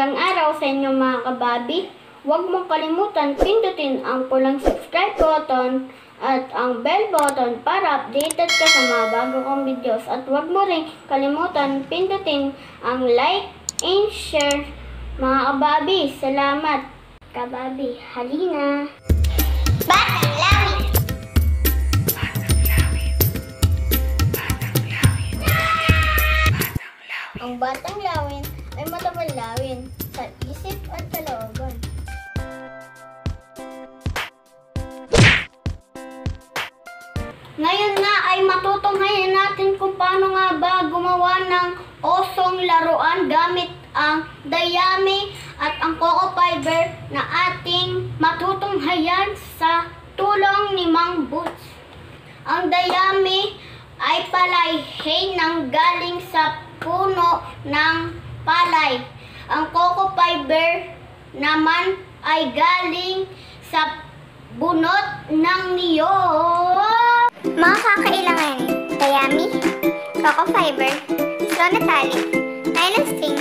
Magandang araw sa inyo mga kababi. Huwag mong kalimutan pindutin ang pulang subscribe button at ang bell button para updated ka sa mga bago kong videos. At huwag mo rin kalimutan pindutin ang like and share mga kababi. Salamat kababi. Halina! Batang Lawin! Ang batang lawin ay matabalawin sa isip at kalooban. Ngayon nga ay matutunghayan natin kung paano nga ba gumawa ng osong laruan gamit ang dayami at ang coco fiber na ating matutunghayan sa tulong ni Mang Boots. Ang dayami ay palayhay nang galing sa puno ng palay. Ang coco fiber naman ay galing sa bunot ng niyog. Mga kakailangan: dayami, coco fiber, straw na tali, nylon string,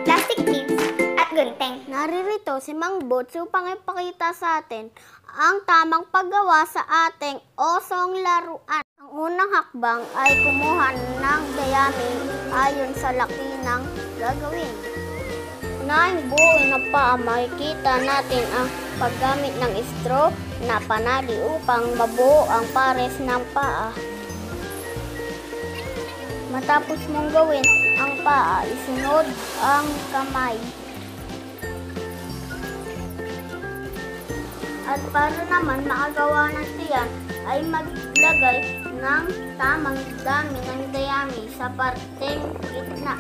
plastic beads, at gunting. Naririto si Mang Boots upang ipakita sa atin ang tamang paggawa sa ating osong laruan. Ang unang hakbang ay kumuha ng dayami ayon sa laki ng gagawin. Unahing buo na paa, makikita natin ang paggamit ng straw na panali upang mabuo ang pares ng paa. Matapos mong gawin ang paa, isunod ang kamay. At para naman makagawa ng tiyan, ay maglagay ng tamang dami ng dayami sa parteng gitna.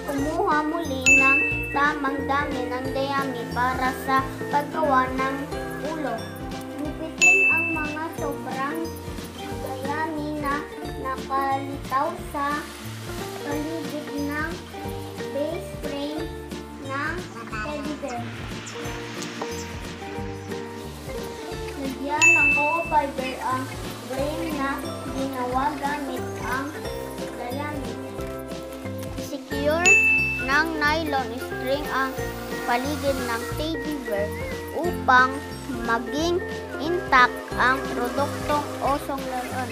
Kumuha muli ng tamang dami ng dayami para sa paggawa ng ulo. Gupitin ang mga sobrang dayami na nakalitaw sa paligid ng base frame ng teddy bear. Lagyan ng coco fiber ang frame na ginawa gamit ang dayami. Secure ng nylon string ang paligid ng teddy bear upang maging intact ang produktong osong laruan.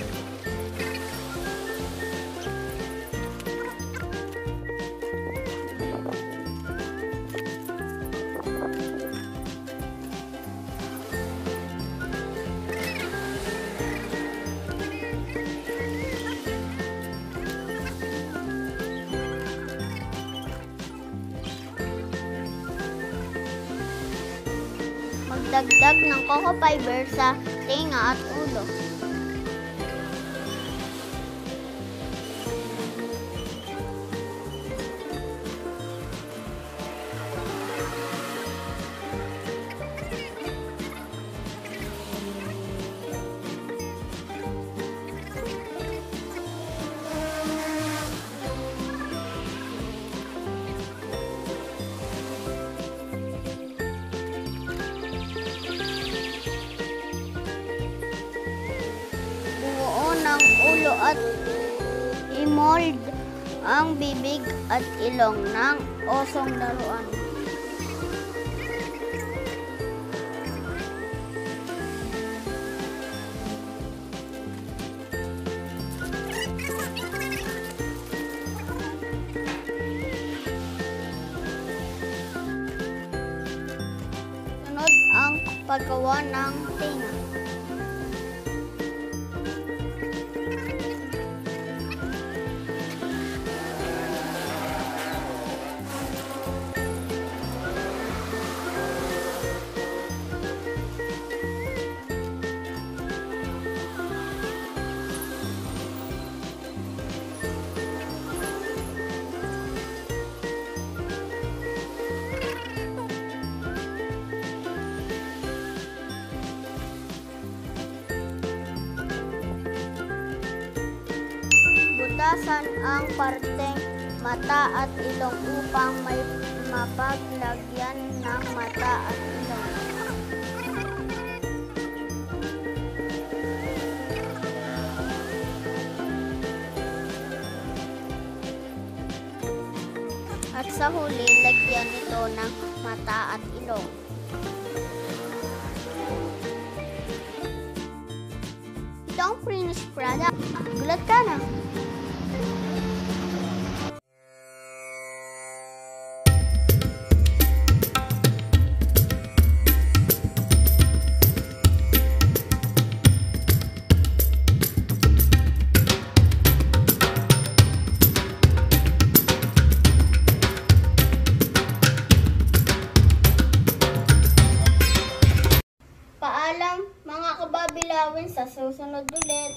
Magdagdag ng coco fiber sa tenga at ulo. Ng ulo at i-mold ang bibig at ilong ng osong laruan. Sunod ang paggawa ng tenga. Butasan ang parteng mata at ilong upang may mapaglagyan ng mata at ilong. At sa huli, lagyan ito ng mata at ilong. Ito ang finished product. Gulat ka na. Paalam mga kababilawin, sa susunod ulit.